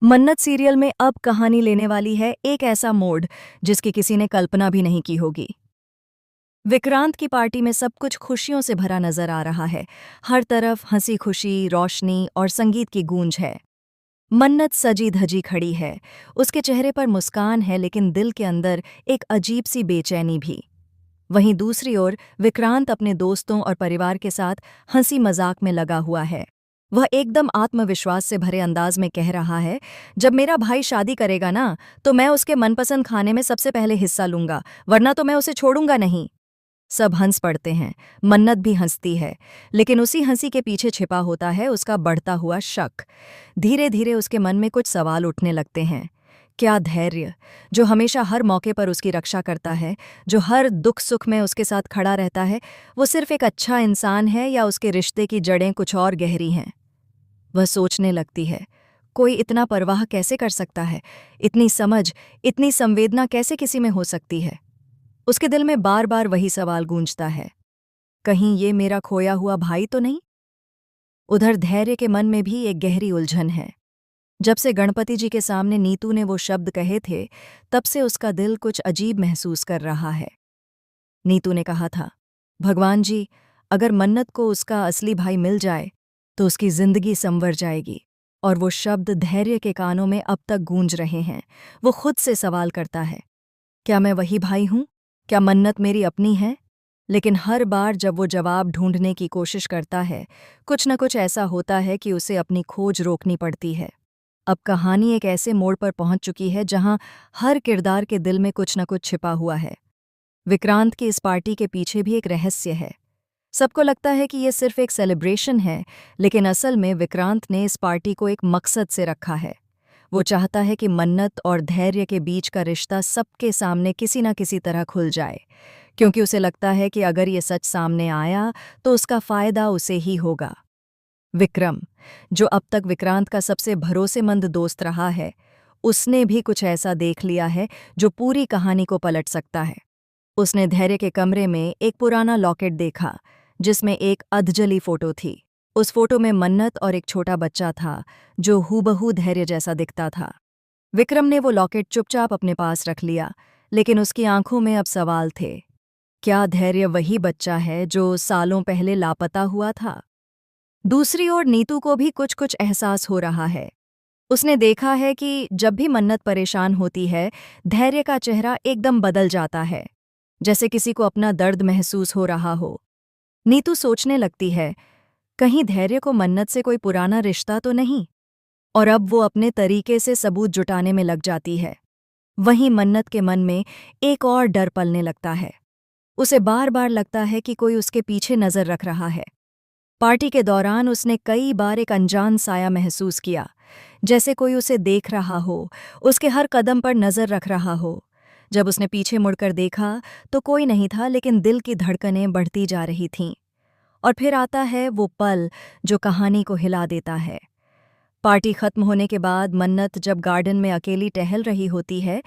मन्नत सीरियल में अब कहानी लेने वाली है एक ऐसा मोड़ जिसकी किसी ने कल्पना भी नहीं की होगी। विक्रांत की पार्टी में सब कुछ खुशियों से भरा नजर आ रहा है। हर तरफ हंसी खुशी, रोशनी और संगीत की गूंज है। मन्नत सजी धजी खड़ी है। उसके चेहरे पर मुस्कान है, लेकिन दिल के अंदर एक अजीब सी बेचैनी भी। वहीं दूसरी ओर विक्रांत अपने दोस्तों और परिवार के साथ हंसी मजाक में लगा हुआ है। वह एकदम आत्मविश्वास से भरे अंदाज में कह रहा है, जब मेरा भाई शादी करेगा ना, तो मैं उसके मनपसंद खाने में सबसे पहले हिस्सा लूंगा, वरना तो मैं उसे छोड़ूंगा नहीं। सब हंस पड़ते हैं। मन्नत भी हंसती है, लेकिन उसी हंसी के पीछे छिपा होता है उसका बढ़ता हुआ शक। धीरे धीरे उसके मन में कुछ सवाल उठने लगते हैं। क्या धैर्य, जो हमेशा हर मौके पर उसकी रक्षा करता है, जो हर दुख सुख में उसके साथ खड़ा रहता है, वो सिर्फ एक अच्छा इंसान है या उसके रिश्ते की जड़ें कुछ और गहरी हैं? वह सोचने लगती है, कोई इतना परवाह कैसे कर सकता है? इतनी समझ, इतनी संवेदना कैसे किसी में हो सकती है? उसके दिल में बार बार वही सवाल गूंजता है, कहीं ये मेरा खोया हुआ भाई तो नहीं? उधर धैर्य के मन में भी एक गहरी उलझन है। जब से गणपति जी के सामने नीतू ने वो शब्द कहे थे, तब से उसका दिल कुछ अजीब महसूस कर रहा है। नीतू ने कहा था, भगवान जी, अगर मन्नत को उसका असली भाई मिल जाए तो उसकी जिंदगी संवर जाएगी। और वो शब्द धैर्य के कानों में अब तक गूंज रहे हैं। वो खुद से सवाल करता है, क्या मैं वही भाई हूं? क्या मन्नत मेरी अपनी है? लेकिन हर बार जब वो जवाब ढूंढने की कोशिश करता है, कुछ न कुछ ऐसा होता है कि उसे अपनी खोज रोकनी पड़ती है। अब कहानी एक ऐसे मोड़ पर पहुंच चुकी है जहां हर किरदार के दिल में कुछ न कुछ छिपा हुआ है। विक्रांत की इस पार्टी के पीछे भी एक रहस्य है। सबको लगता है कि ये सिर्फ एक सेलिब्रेशन है, लेकिन असल में विक्रांत ने इस पार्टी को एक मकसद से रखा है। वो चाहता है कि मन्नत और धैर्य के बीच का रिश्ता सबके सामने किसी न किसी तरह खुल जाए, क्योंकि उसे लगता है कि अगर ये सच सामने आया तो उसका फायदा उसे ही होगा। विक्रम, जो अब तक विक्रांत का सबसे भरोसेमंद दोस्त रहा है, उसने भी कुछ ऐसा देख लिया है जो पूरी कहानी को पलट सकता है। उसने धैर्य के कमरे में एक पुराना लॉकेट देखा, जिसमें एक अधजली फोटो थी। उस फोटो में मन्नत और एक छोटा बच्चा था, जो हूबहू धैर्य जैसा दिखता था। विक्रम ने वो लॉकेट चुपचाप अपने पास रख लिया, लेकिन उसकी आंखों में अब सवाल थे। क्या धैर्य वही बच्चा है जो सालों पहले लापता हुआ था? दूसरी ओर नीतू को भी कुछ कुछ एहसास हो रहा है। उसने देखा है कि जब भी मन्नत परेशान होती है, धैर्य का चेहरा एकदम बदल जाता है, जैसे किसी को अपना दर्द महसूस हो रहा हो। नीतू सोचने लगती है, कहीं धैर्य को मन्नत से कोई पुराना रिश्ता तो नहीं? और अब वो अपने तरीके से सबूत जुटाने में लग जाती है। वहीं मन्नत के मन में एक और डर पलने लगता है। उसे बार बार लगता है कि कोई उसके पीछे नजर रख रहा है। पार्टी के दौरान उसने कई बार एक अनजान साया महसूस किया, जैसे कोई उसे देख रहा हो, उसके हर कदम पर नजर रख रहा हो। जब उसने पीछे मुड़कर देखा तो कोई नहीं था, लेकिन दिल की धड़कनें बढ़ती जा रही थीं। और फिर आता है वो पल जो कहानी को हिला देता है। पार्टी खत्म होने के बाद मन्नत जब गार्डन में अकेली टहल रही होती है,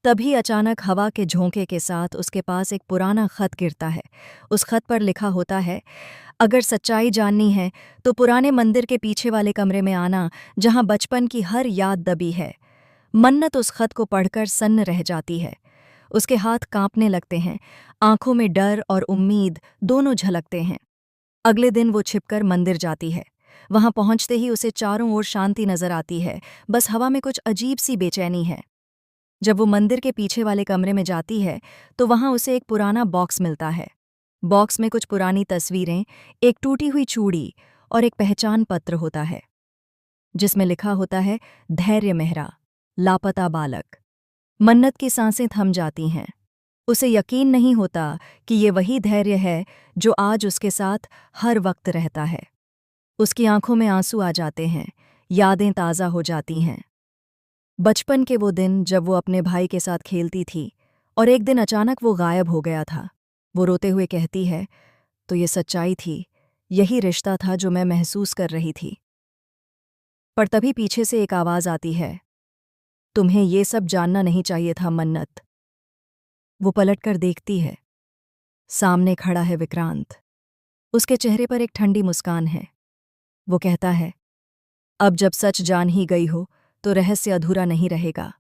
तभी अचानक हवा के झोंके के साथ उसके पास एक पुराना खत गिरता है। उस खत पर लिखा होता है, अगर सच्चाई जाननी है तो पुराने मंदिर के पीछे वाले कमरे में आना, जहां बचपन की हर याद दबी है। मन्नत उस खत को पढ़कर सन्न रह जाती है। उसके हाथ कांपने लगते हैं, आंखों में डर और उम्मीद दोनों झलकते हैं। अगले दिन वो छिपकर मंदिर जाती है। वहां पहुंचते ही उसे चारों ओर शांति नजर आती है, बस हवा में कुछ अजीब सी बेचैनी है। जब वो मंदिर के पीछे वाले कमरे में जाती है, तो वहां उसे एक पुराना बॉक्स मिलता है। बॉक्स में कुछ पुरानी तस्वीरें, एक टूटी हुई चूड़ी और एक पहचान पत्र होता है, जिसमें लिखा होता है, धैर्य मेहरा, लापता बालक। मन्नत की सांसें थम जाती हैं। उसे यकीन नहीं होता कि ये वही धैर्य है जो आज उसके साथ हर वक्त रहता है। उसकी आंखों में आंसू आ जाते हैं, यादें ताज़ा हो जाती हैं। बचपन के वो दिन जब वो अपने भाई के साथ खेलती थी, और एक दिन अचानक वो गायब हो गया था। वो रोते हुए कहती है, तो ये सच्चाई थी, यही रिश्ता था जो मैं महसूस कर रही थी। पर तभी पीछे से एक आवाज़ आती है, तुम्हें ये सब जानना नहीं चाहिए था मन्नत। वो पलटकर देखती है। सामने खड़ा है विक्रांत। उसके चेहरे पर एक ठंडी मुस्कान है। वो कहता है, अब जब सच जान ही गई हो तो रहस्य अधूरा नहीं रहेगा।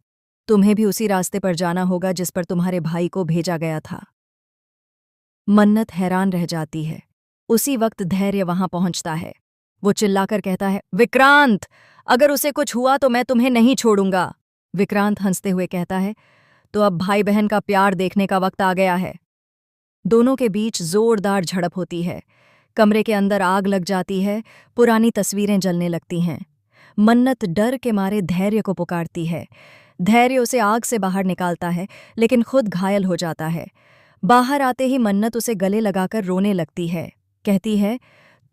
तुम्हें भी उसी रास्ते पर जाना होगा जिस पर तुम्हारे भाई को भेजा गया था। मन्नत हैरान रह जाती है। उसी वक्त धैर्य वहां पहुंचता है। वो चिल्लाकर कहता है, विक्रांत, अगर उसे कुछ हुआ तो मैं तुम्हें नहीं छोड़ूंगा। विक्रांत हंसते हुए कहता है, तो अब भाई बहन का प्यार देखने का वक्त आ गया है। दोनों के बीच जोरदार झड़प होती है। कमरे के अंदर आग लग जाती है, पुरानी तस्वीरें जलने लगती हैं। मन्नत डर के मारे धैर्य को पुकारती है। धैर्य उसे आग से बाहर निकालता है, लेकिन खुद घायल हो जाता है। बाहर आते ही मन्नत उसे गले लगाकर रोने लगती है। कहती है,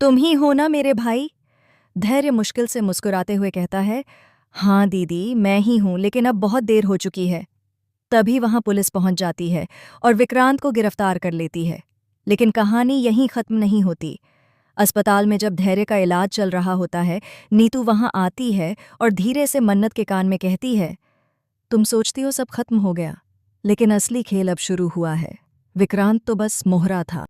तुम ही हो ना मेरे भाई? धैर्य मुश्किल से मुस्कुराते हुए कहता है, हाँ दीदी, मैं ही हूं, लेकिन अब बहुत देर हो चुकी है। तभी वहां पुलिस पहुंच जाती है और विक्रांत को गिरफ्तार कर लेती है। लेकिन कहानी यहीं खत्म नहीं होती। अस्पताल में जब धैर्य का इलाज चल रहा होता है, नीतू वहां आती है और धीरे से मन्नत के कान में कहती है, तुम सोचती हो सब खत्म हो गया, लेकिन असली खेल अब शुरू हुआ है। विक्रांत तो बस मोहरा था।